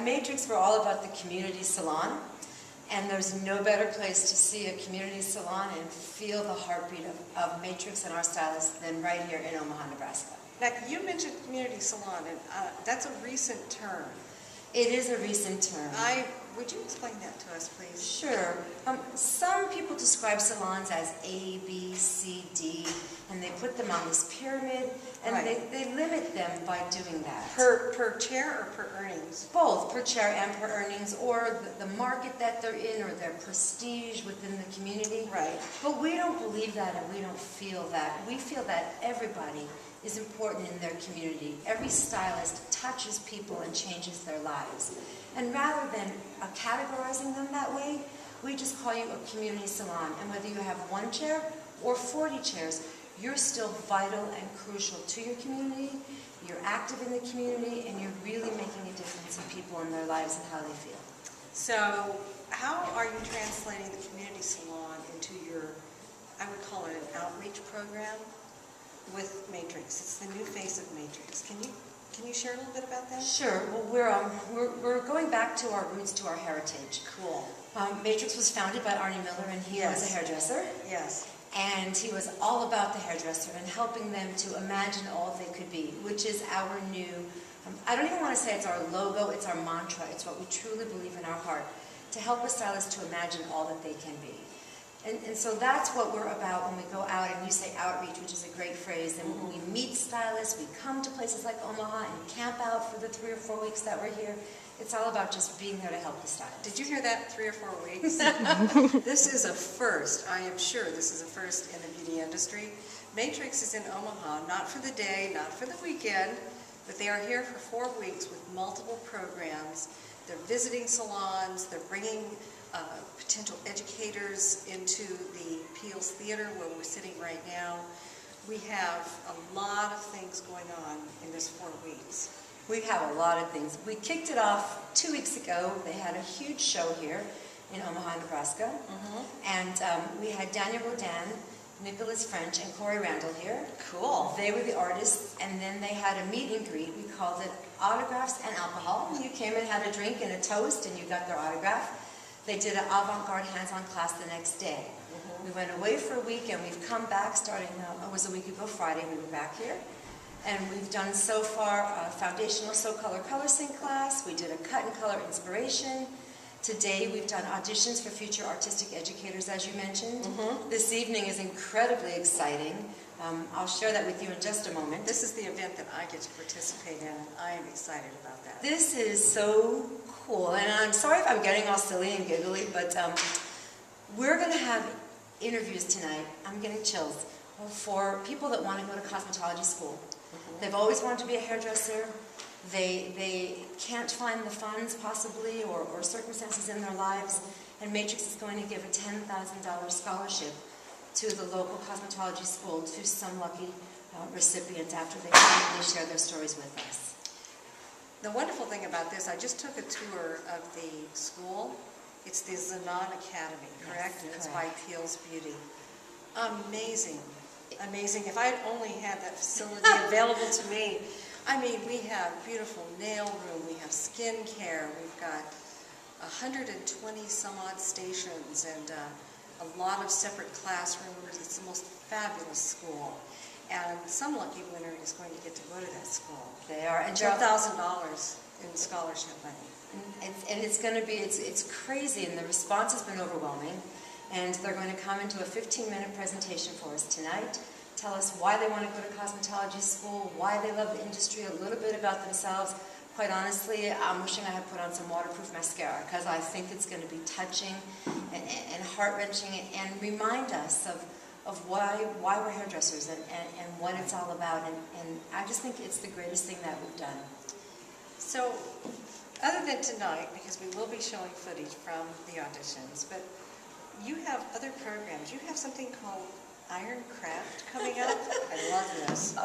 At Matrix, we're all about the community salon, and there's no better place to see a community salon and feel the heartbeat of Matrix and our stylists than right here in Omaha, Nebraska. Now, you mentioned community salon, and that's a recent term. It is a recent term. Would you explain that to us, please? Sure. Some people describe salons as A, B, C, D, and they put them on this pyramid, and right. they limit them by doing that. Per chair or per earnings? Both, per chair and per earnings, or the market that they're in, or their prestige within the community. Right. But we don't believe that, and we don't feel that. We feel that everybody is important in their community. Every stylist touches people and changes their lives. And rather than categorizing them that way, we just call you a community salon. And whether you have 1 chair or 40 chairs, you're still vital and crucial to your community, you're active in the community, and you're really making a difference in people and their lives and how they feel. So, how are you translating the community salon into your, I would call it an outreach program with Matrix? It's the new face of Matrix. Can you share a little bit about that? Sure. Well, we're going back to our roots, to our heritage. Cool. Matrix was founded by Arnie Miller, and he was a hairdresser. Yes. And he was all about the hairdresser and helping them to imagine all they could be, which is our new, I don't even want to say it's our logo, it's our mantra. It's what we truly believe in our heart, to help a stylist to imagine all that they can be. And so that's what we're about when we go out, and you say outreach, which is a great phrase, and we meet stylists, we come to places like Omaha and camp out for the 3 or 4 weeks that we're here. It's all about just being there to help the stylist. Did you hear that? 3 or 4 weeks? This is a first. I am sure this is a first in the beauty industry. Matrix is in Omaha, not for the day, not for the weekend, but they are here for 4 weeks with multiple programs. They're visiting salons, they're bringing potential educators into the Peels Theater where we're sitting right now. We have a lot of things going on in this 4 weeks. We have a lot of things. We kicked it off 2 weeks ago. They had a huge show here in Omaha, Nebraska. And we had Daniel Rodin, Nicholas French, and Corey Randall here. Cool. They were the artists, and then they had a meet and greet. We called it Autographs and Alcohol. You came and had a drink and a toast, and you got their autograph. They did an avant-garde hands-on class the next day. We went away for a week, and we've come back starting, it was a week ago Friday, we were back here. And we've done so far a foundational So Color Sync class. We did a cut and color inspiration. Today we've done auditions for future artistic educators, as you mentioned. This evening is incredibly exciting. I'll share that with you in just a moment. This is the event that I get to participate in, and I am excited about that. This is so cool, and I'm sorry if I'm getting all silly and giggly, but we're going to have interviews tonight. I'm getting chills for people that want to go to cosmetology school. They've always wanted to be a hairdresser. They can't find the funds, possibly, or circumstances in their lives, and Matrix is going to give a $10,000 scholarship to the local cosmetology school to some lucky recipient after they come and they share their stories with us. The wonderful thing about this, I just took a tour of the school. It's the Zanon Academy, correct? Yes, and it's correct. by Peels Beauty. Amazing. Amazing. If I'd only had that facility available to me. I mean, we have beautiful nail room, we have skin care, we've got 120 some odd stations and a lot of separate classrooms. It's the most fabulous school. And some lucky winner is going to get to go to that school. They are. And $10,000 in scholarship money. And it's going to be, it's crazy, and the response has been overwhelming. And they're going to come into a 15-minute presentation for us tonight, tell us why they want to go to cosmetology school, why they love the industry, a little bit about themselves. Quite honestly, I'm wishing I had put on some waterproof mascara, because I think it's going to be touching and heart-wrenching and remind us of why we're hairdressers and what it's all about. And I just think it's the greatest thing that we've done. So, other than tonight, because we will be showing footage from the auditions, but you have other programs. You have something called Iron Craft coming up. I love this.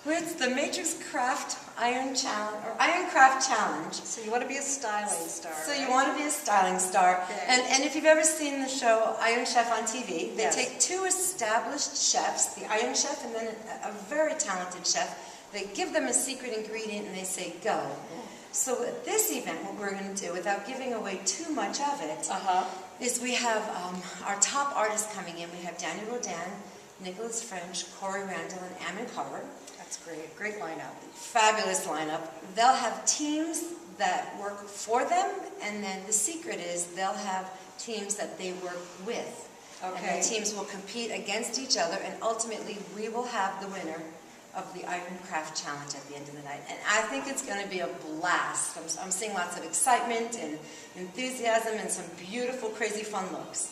It's the Matrix Craft Iron Challenge, or Iron Craft Challenge. So you want to be a styling star, So right? you want to be a styling star. Okay. And if you've ever seen the show Iron Chef on TV, they Yes. take 2 established chefs, the Iron Chef and then a very talented chef. They give them a secret ingredient and they say, go. So at this event, what we're going to do, without giving away too much of it, is we have our top artists coming in. We have Daniel Rodan, Nicholas French, Corey Randall, and Ammon Carver. That's great. Great lineup. Fabulous lineup. They'll have teams that work for them, and then the secret is they'll have teams that they work with. Okay. And the teams will compete against each other, and ultimately we will have the winner of the Iron Craft Challenge at the end of the night. And I think it's going to be a blast. I'm seeing lots of excitement and enthusiasm and some beautiful, crazy fun looks.